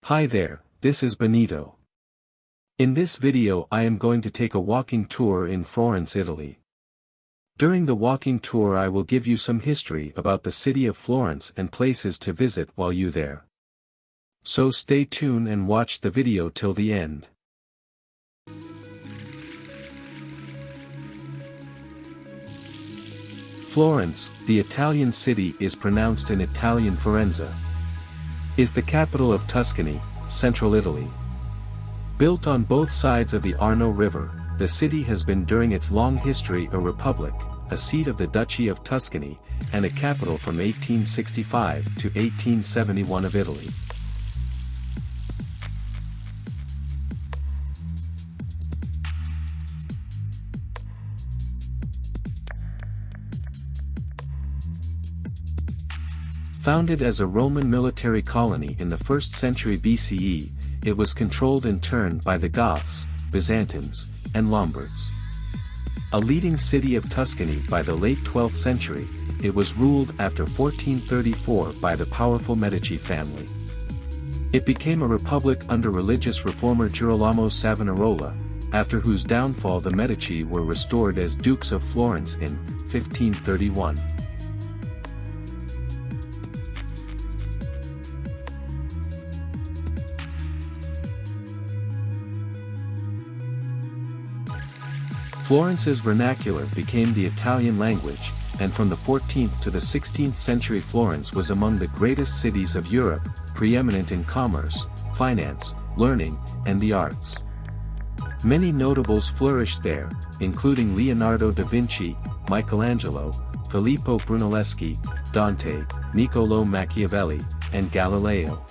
Hi there, this is Benito. In this video I am going to take a walking tour in Florence, Italy. During the walking tour I will give you some history about the city of Florence and places to visit while you there. So stay tuned and watch the video till the end. Florence, the Italian city is pronounced in Italian Firenze, is the capital of Tuscany, central Italy. Built on both sides of the Arno River, the city has been during its long history a republic, a seat of the Duchy of Tuscany, and a capital from 1865 to 1871 of Italy. Founded as a Roman military colony in the 1st century BCE, it was controlled in turn by the Goths, Byzantines, and Lombards. A leading city of Tuscany by the late 12th century, it was ruled after 1434 by the powerful Medici family. It became a republic under religious reformer Girolamo Savonarola, after whose downfall the Medici were restored as Dukes of Florence in 1531. Florence's vernacular became the Italian language, and from the 14th to the 16th century Florence was among the greatest cities of Europe, preeminent in commerce, finance, learning, and the arts. Many notables flourished there, including Leonardo da Vinci, Michelangelo, Filippo Brunelleschi, Dante, Niccolò Machiavelli, and Galileo.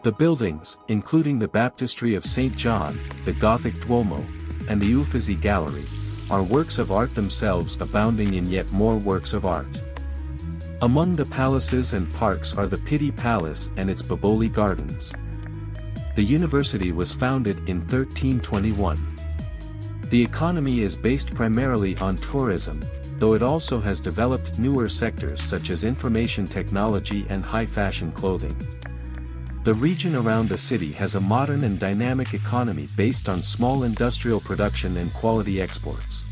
The buildings, including the Baptistry of St. John, the Gothic Duomo, and the Uffizi Gallery, are works of art themselves abounding in yet more works of art. Among the palaces and parks are the Pitti Palace and its Boboli Gardens. The university was founded in 1321. The economy is based primarily on tourism, though it also has developed newer sectors such as information technology and high-fashion clothing. The region around the city has a modern and dynamic economy based on small industrial production and quality exports.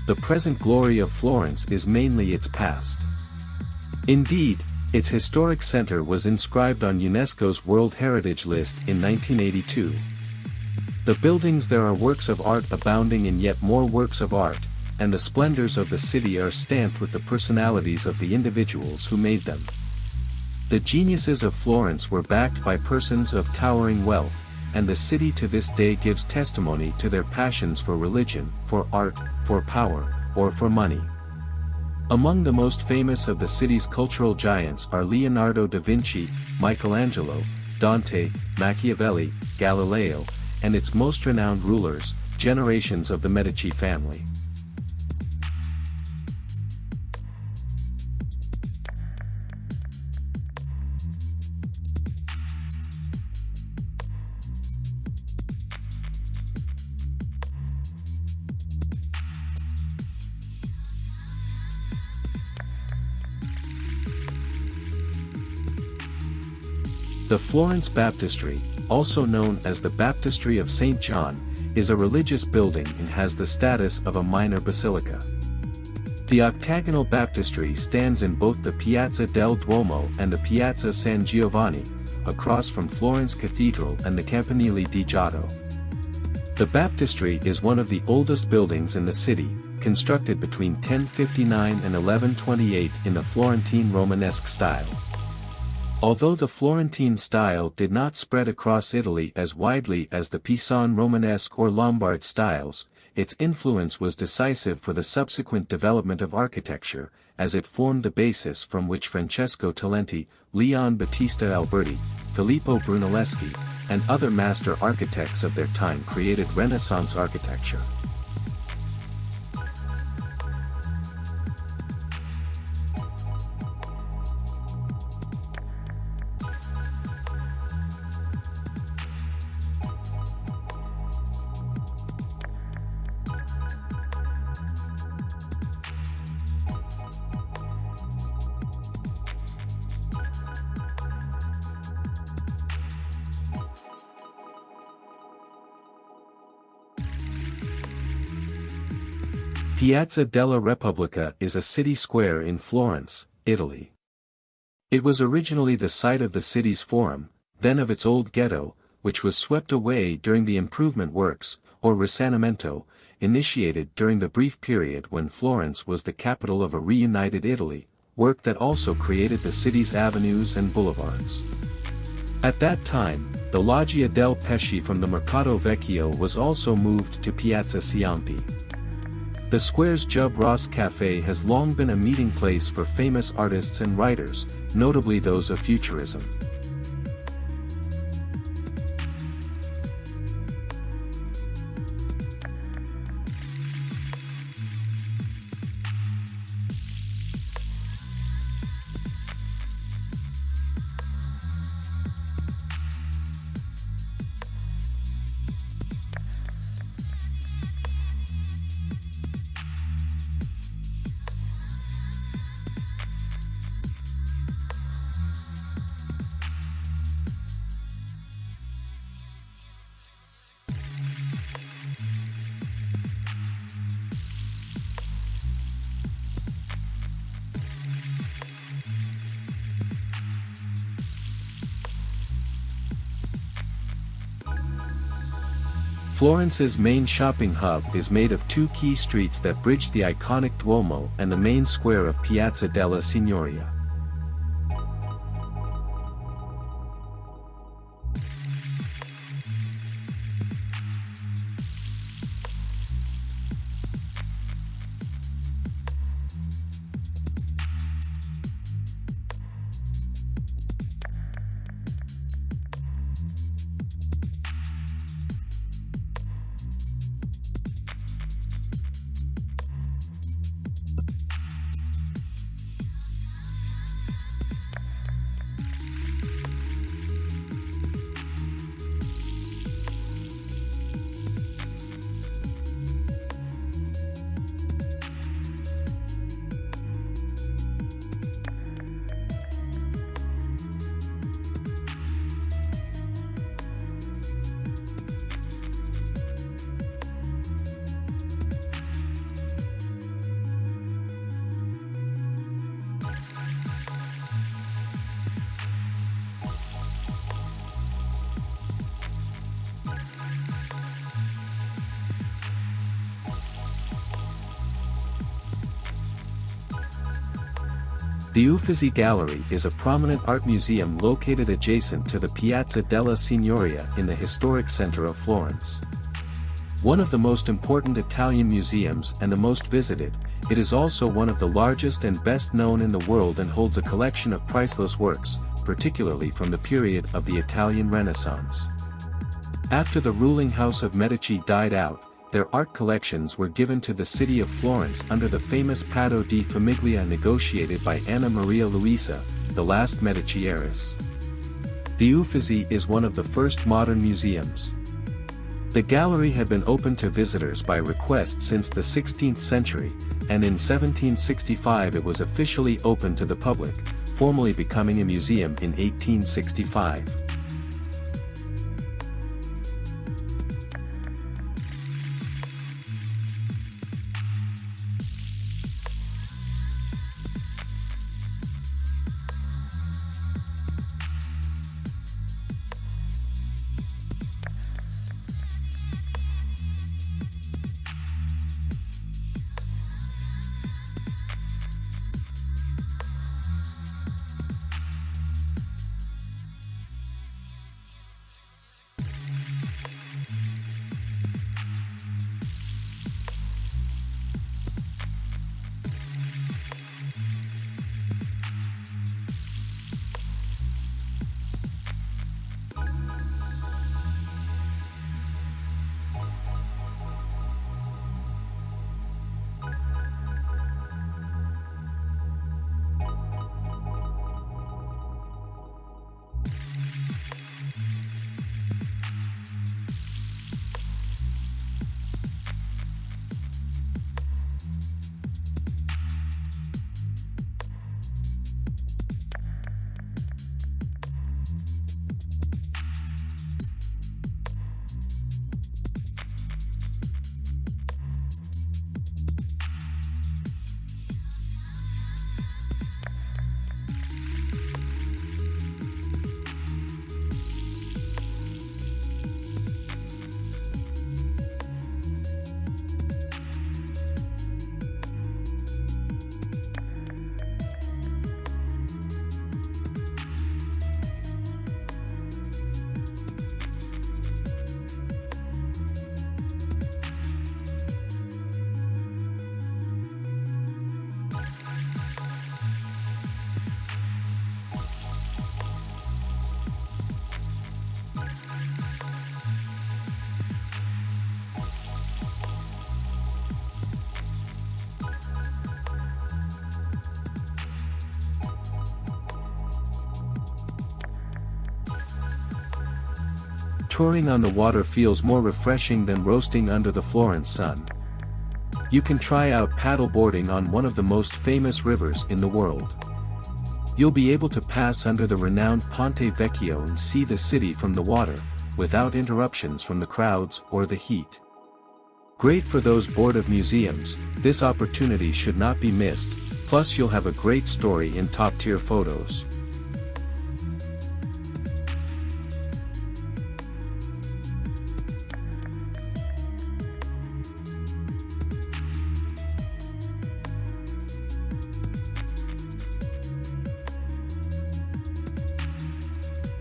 The present glory of Florence is mainly its past. Indeed, its historic center was inscribed on UNESCO's World Heritage List in 1982. The buildings there are works of art abounding in yet more works of art, and the splendors of the city are stamped with the personalities of the individuals who made them. The geniuses of Florence were backed by persons of towering wealth, and the city to this day gives testimony to their passions for religion, for art, for power, or for money. Among the most famous of the city's cultural giants are Leonardo da Vinci, Michelangelo, Dante, Machiavelli, Galileo, and its most renowned rulers, generations of the Medici family. The Florence Baptistry, also known as the Baptistry of St. John, is a religious building and has the status of a minor basilica. The octagonal baptistry stands in both the Piazza del Duomo and the Piazza San Giovanni, across from Florence Cathedral and the Campanile di Giotto. The baptistry is one of the oldest buildings in the city, constructed between 1059 and 1128 in the Florentine Romanesque style. Although the Florentine style did not spread across Italy as widely as the Pisan Romanesque or Lombard styles, its influence was decisive for the subsequent development of architecture, as it formed the basis from which Francesco Talenti, Leon Battista Alberti, Filippo Brunelleschi, and other master architects of their time created Renaissance architecture. Piazza della Repubblica is a city square in Florence, Italy. It was originally the site of the city's forum, then of its old ghetto, which was swept away during the improvement works, or risanamento, initiated during the brief period when Florence was the capital of a reunited Italy, work that also created the city's avenues and boulevards. At that time, the Loggia del Pesce from the Mercato Vecchio was also moved to Piazza Ciampi. The square's Jub Ross Café has long been a meeting place for famous artists and writers, notably those of Futurism. Florence's main shopping hub is made of two key streets that bridge the iconic Duomo and the main square of Piazza della Signoria. The Uffizi Gallery is a prominent art museum located adjacent to the Piazza della Signoria in the historic center of Florence. One of the most important Italian museums and the most visited, it is also one of the largest and best known in the world and holds a collection of priceless works, particularly from the period of the Italian Renaissance. After the ruling house of Medici died out, their art collections were given to the city of Florence under the famous Patto di Famiglia negotiated by Anna Maria Luisa, the last Medici heiress. The Uffizi is one of the first modern museums. The gallery had been open to visitors by request since the 16th century, and in 1765 it was officially open to the public, formally becoming a museum in 1865. touring on the water feels more refreshing than roasting under the Florence sun. You can try out paddleboarding on one of the most famous rivers in the world. You'll be able to pass under the renowned Ponte Vecchio and see the city from the water, without interruptions from the crowds or the heat. Great for those bored of museums, this opportunity should not be missed, plus you'll have a great story in top-tier photos.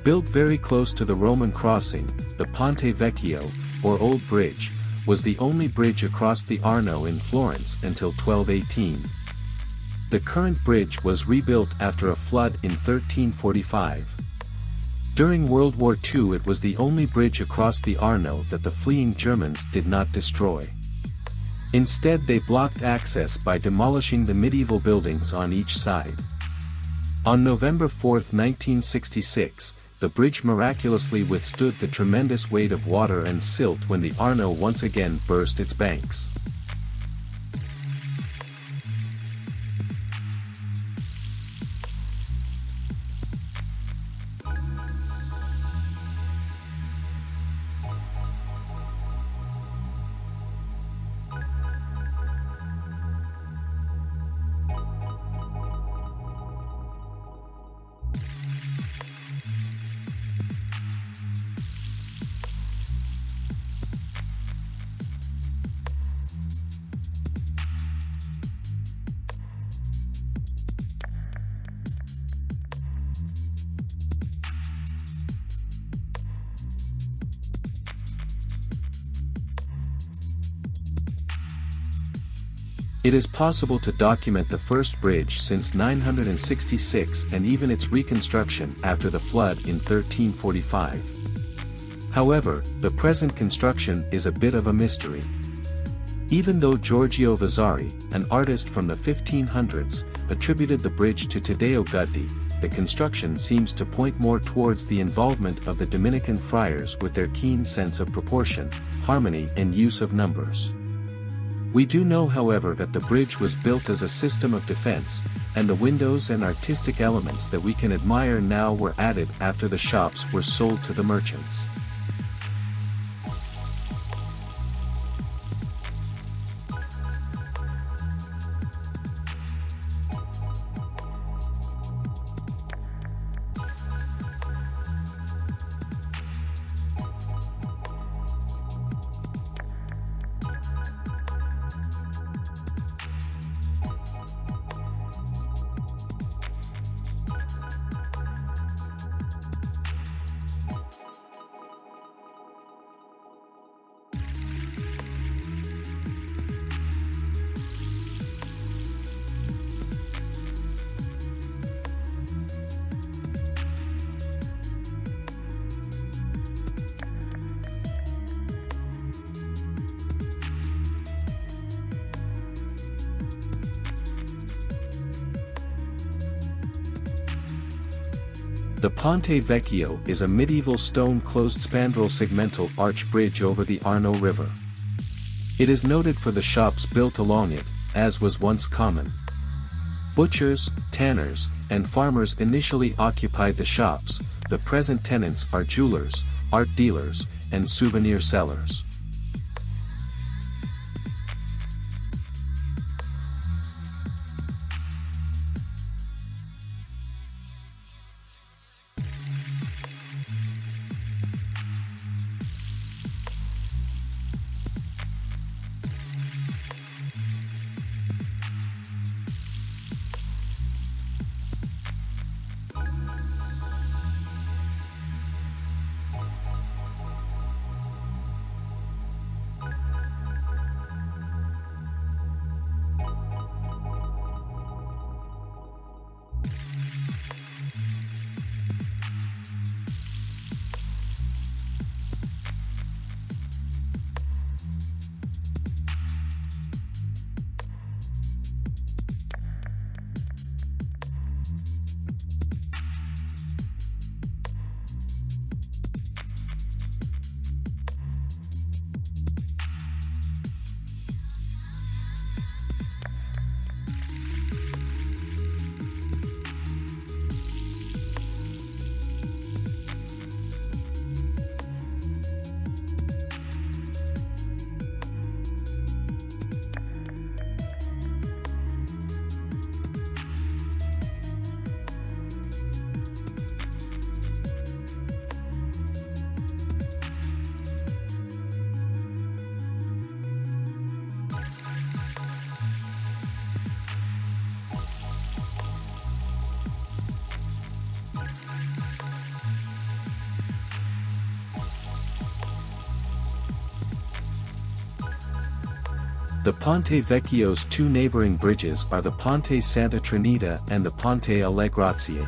Built very close to the Roman crossing, the Ponte Vecchio, or Old Bridge, was the only bridge across the Arno in Florence until 1218. The current bridge was rebuilt after a flood in 1345. During World War II it was the only bridge across the Arno that the fleeing Germans did not destroy. Instead they blocked access by demolishing the medieval buildings on each side. On November 4, 1966, the bridge miraculously withstood the tremendous weight of water and silt when the Arno once again burst its banks. It is possible to document the first bridge since 966 and even its reconstruction after the flood in 1345. However, the present construction is a bit of a mystery. Even though Giorgio Vasari, an artist from the 1500s, attributed the bridge to Taddeo Gaddi, the construction seems to point more towards the involvement of the Dominican friars with their keen sense of proportion, harmony and use of numbers. We do know however that the bridge was built as a system of defense, and the windows and artistic elements that we can admire now were added after the shops were sold to the merchants. The Ponte Vecchio is a medieval stone-closed spandrel segmental arch bridge over the Arno River. It is noted for the shops built along it, as was once common. Butchers, tanners, and farmers initially occupied the shops. The present tenants are jewelers, art dealers, and souvenir sellers. The Ponte Vecchio's two neighboring bridges are the Ponte Santa Trinita and the Ponte alle Grazie.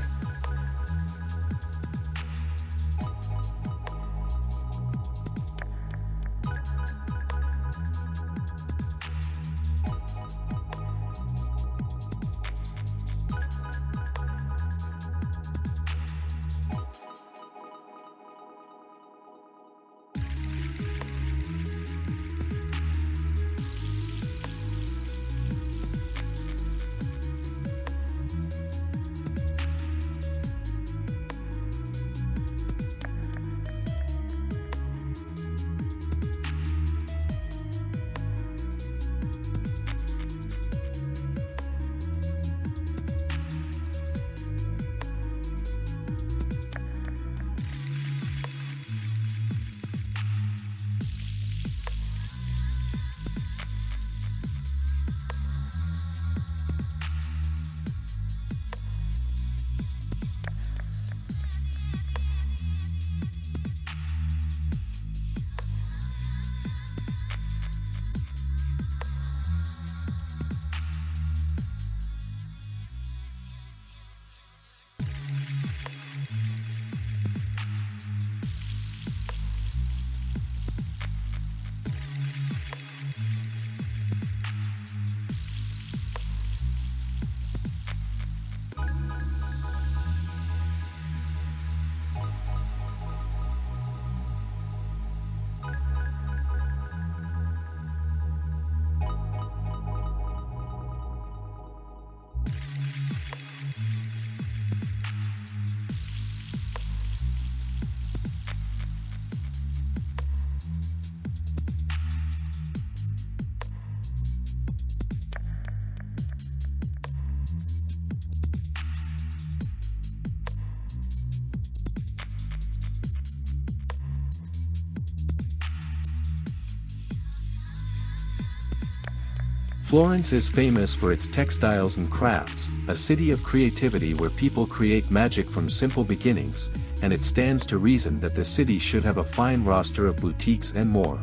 Florence is famous for its textiles and crafts, a city of creativity where people create magic from simple beginnings, and it stands to reason that the city should have a fine roster of boutiques and more.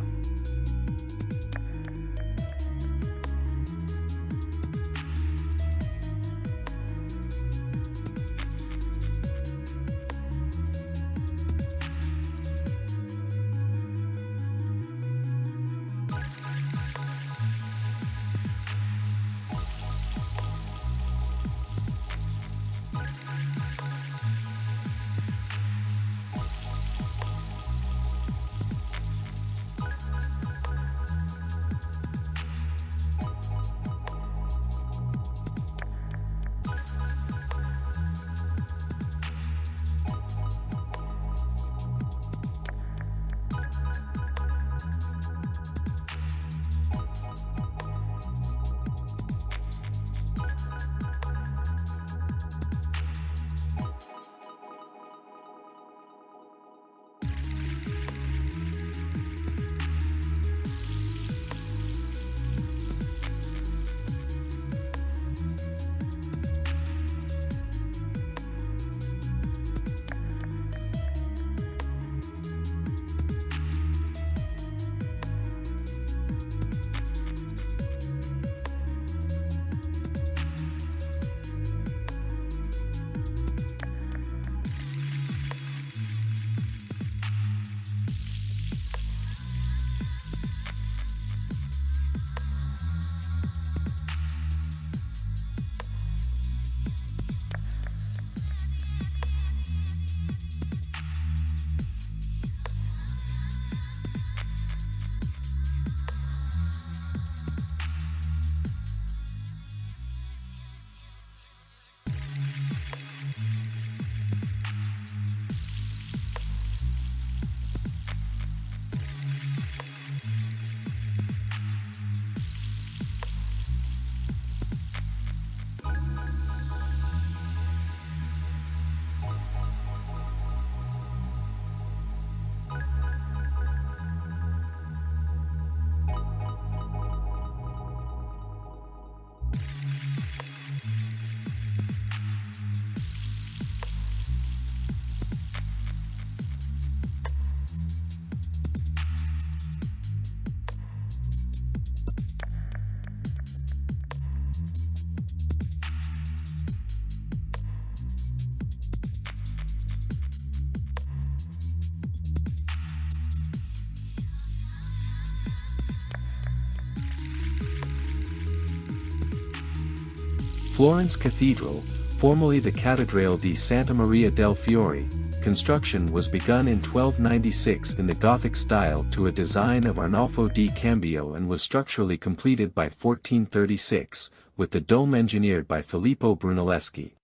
Florence Cathedral, formerly the Cattedrale di Santa Maria del Fiore, construction was begun in 1296 in the Gothic style to a design of Arnolfo di Cambio and was structurally completed by 1436, with the dome engineered by Filippo Brunelleschi.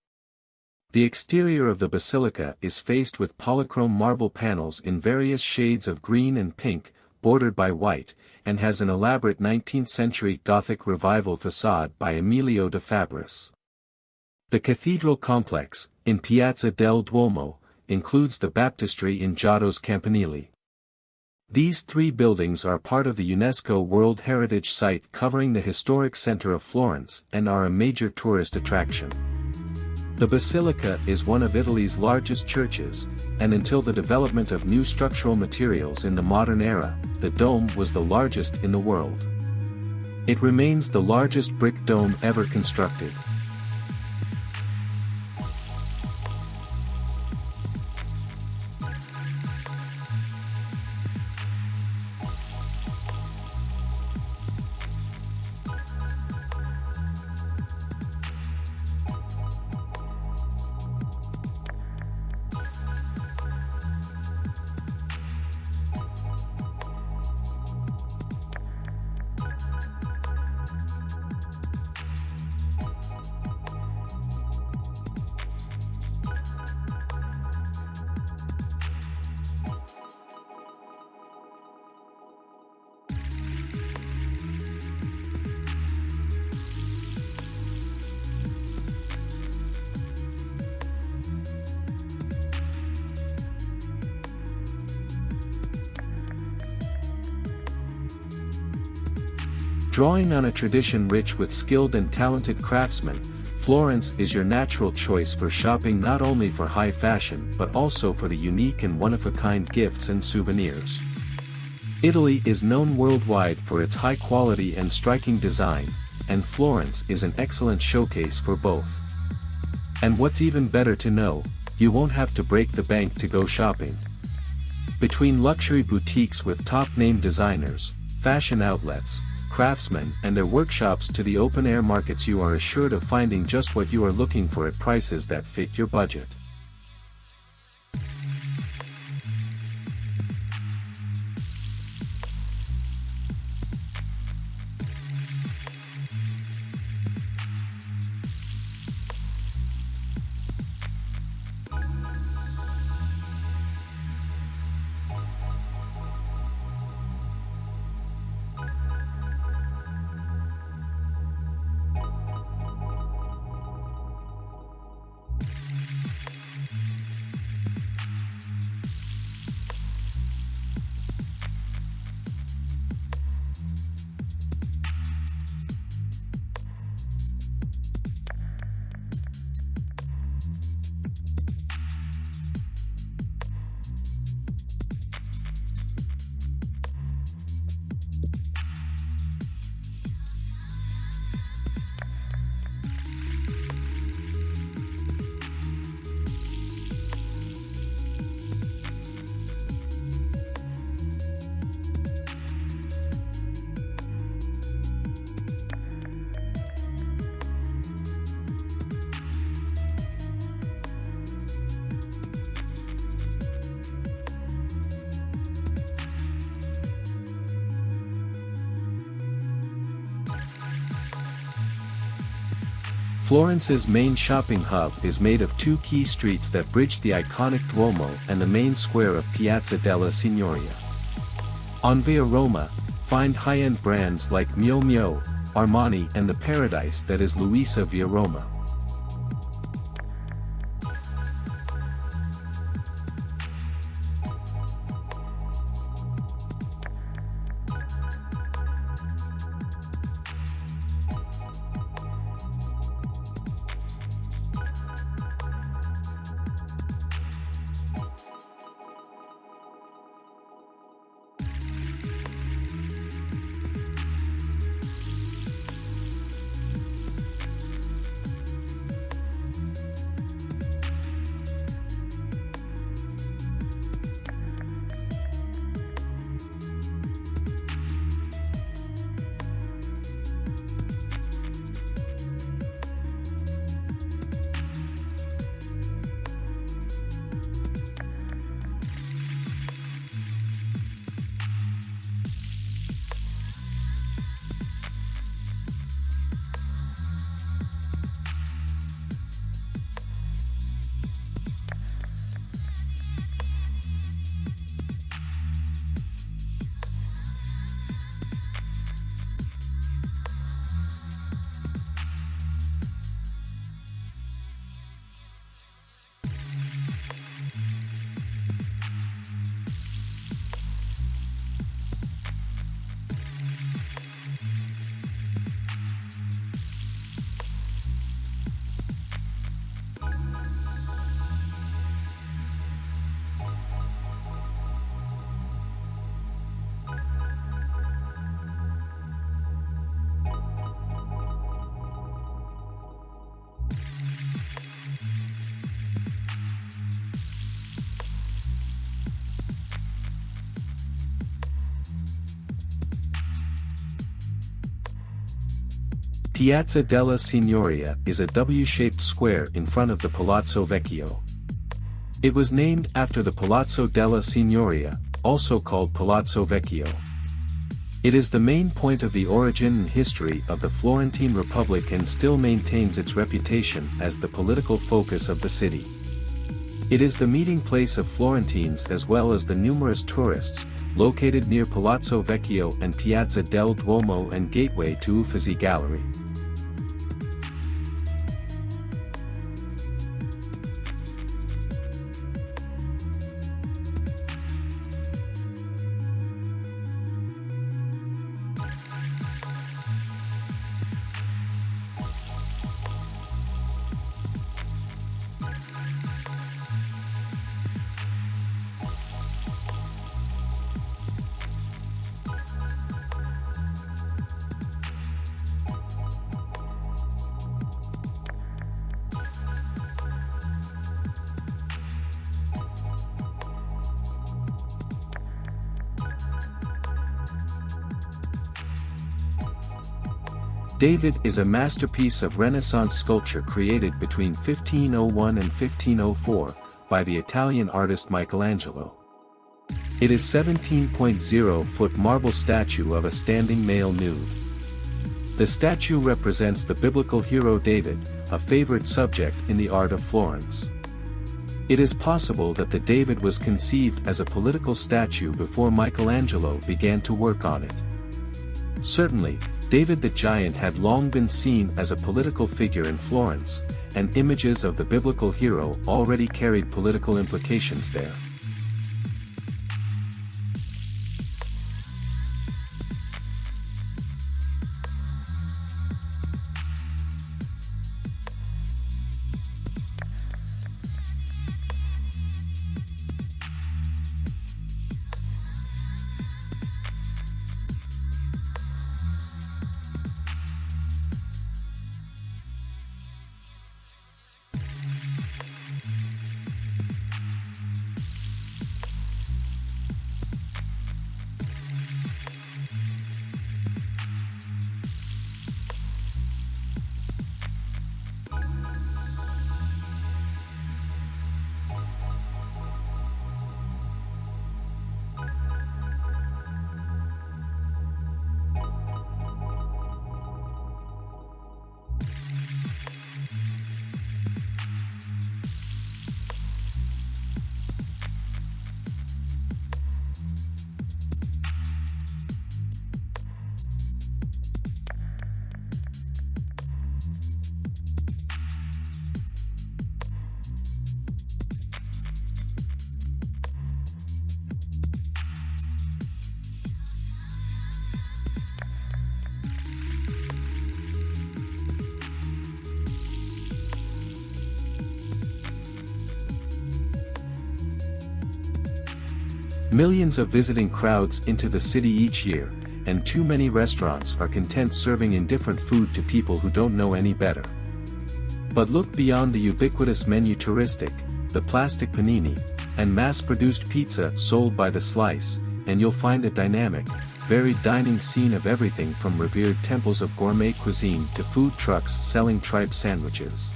The exterior of the basilica is faced with polychrome marble panels in various shades of green and pink, bordered by white, and has an elaborate 19th-century Gothic revival facade by Emilio de Fabris. The cathedral complex, in Piazza del Duomo, includes the baptistry in Giotto's campanile. These three buildings are part of the UNESCO World Heritage Site covering the historic center of Florence and are a major tourist attraction. The basilica is one of Italy's largest churches, and until the development of new structural materials in the modern era, the dome was the largest in the world. It remains the largest brick dome ever constructed. Drawing on a tradition rich with skilled and talented craftsmen, Florence is your natural choice for shopping not only for high fashion but also for the unique and one-of-a-kind gifts and souvenirs. Italy is known worldwide for its high quality and striking design, and Florence is an excellent showcase for both. And what's even better to know, you won't have to break the bank to go shopping. Between luxury boutiques with top-name designers, fashion outlets, craftsmen and their workshops to the open-air markets, you are assured of finding just what you are looking for at prices that fit your budget. Florence's main shopping hub is made of two key streets that bridge the iconic Duomo and the main square of Piazza della Signoria. On Via Roma, find high-end brands like Mio Mio, Armani and the paradise that is Luisa Via Roma. Piazza della Signoria is a W-shaped square in front of the Palazzo Vecchio. It was named after the Palazzo della Signoria, also called Palazzo Vecchio. It is the main point of the origin and history of the Florentine Republic and still maintains its reputation as the political focus of the city. It is the meeting place of Florentines as well as the numerous tourists, located near Palazzo Vecchio and Piazza del Duomo and gateway to Uffizi Gallery. David is a masterpiece of Renaissance sculpture created between 1501 and 1504, by the Italian artist Michelangelo. It is 17.0-foot marble statue of a standing male nude. The statue represents the biblical hero David, a favorite subject in the art of Florence. It is possible that the David was conceived as a political statue before Michelangelo began to work on it. Certainly, David the Giant had long been seen as a political figure in Florence, and images of the biblical hero already carried political implications there. Millions of visiting crowds into the city each year, and too many restaurants are content serving indifferent food to people who don't know any better. But look beyond the ubiquitous menu touristic, the plastic panini, and mass-produced pizza sold by the slice, and you'll find a dynamic, varied dining scene of everything from revered temples of gourmet cuisine to food trucks selling tripe sandwiches.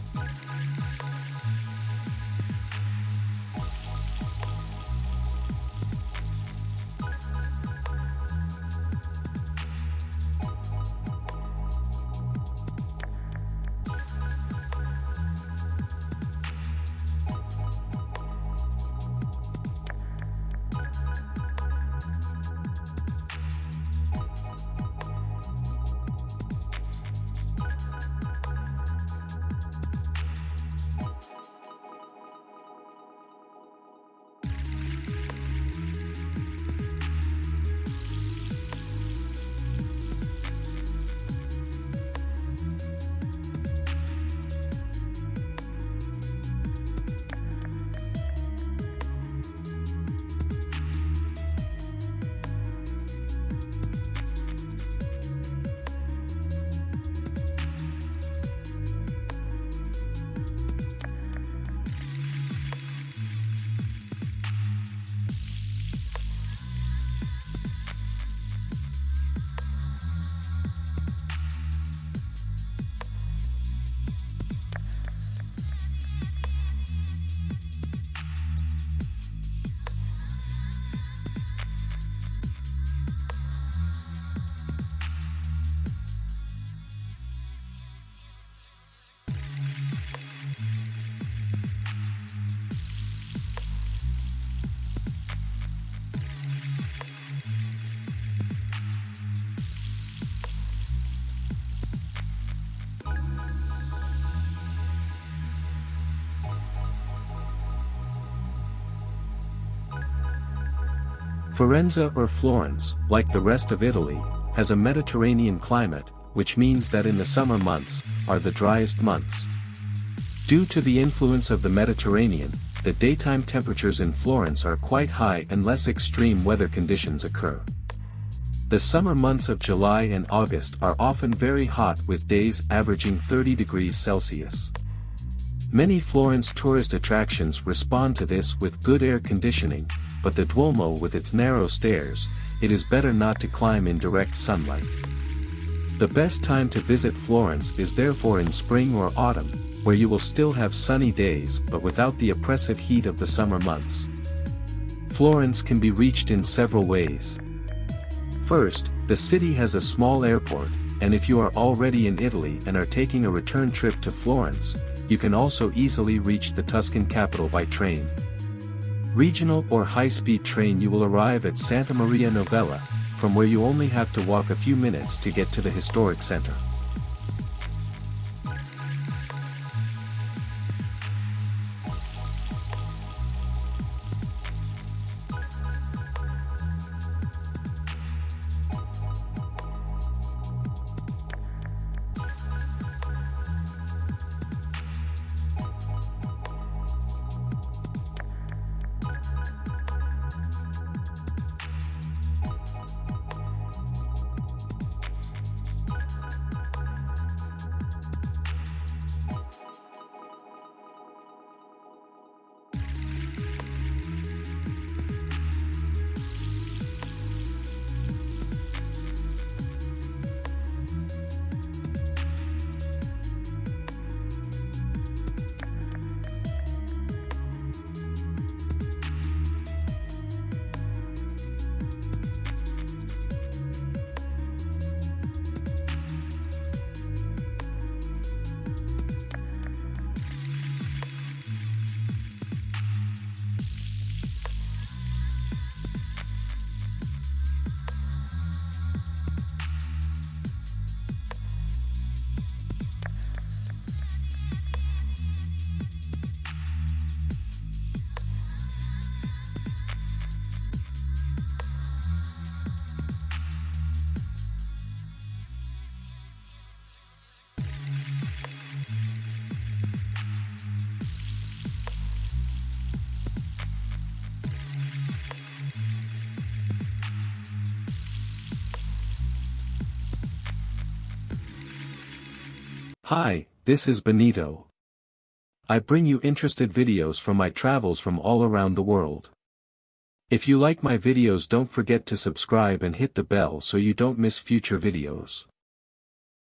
Firenze or Florence, like the rest of Italy, has a Mediterranean climate, which means that in the summer months, are the driest months. Due to the influence of the Mediterranean, the daytime temperatures in Florence are quite high and less extreme weather conditions occur. The summer months of July and August are often very hot with days averaging 30 degrees Celsius. Many Florence tourist attractions respond to this with good air conditioning, but the Duomo with its narrow stairs, it is better not to climb in direct sunlight. The best time to visit Florence is therefore in spring or autumn, where you will still have sunny days but without the oppressive heat of the summer months. Florence can be reached in several ways. First, the city has a small airport, and if you are already in Italy and are taking a return trip to Florence, you can also easily reach the Tuscan capital by train. Regional or high-speed train you will arrive at Santa Maria Novella, from where you only have to walk a few minutes to get to the historic center. Hi, this is Benito. I bring you interested videos from my travels from all around the world. If you like my videos, don't forget to subscribe and hit the bell so you don't miss future videos.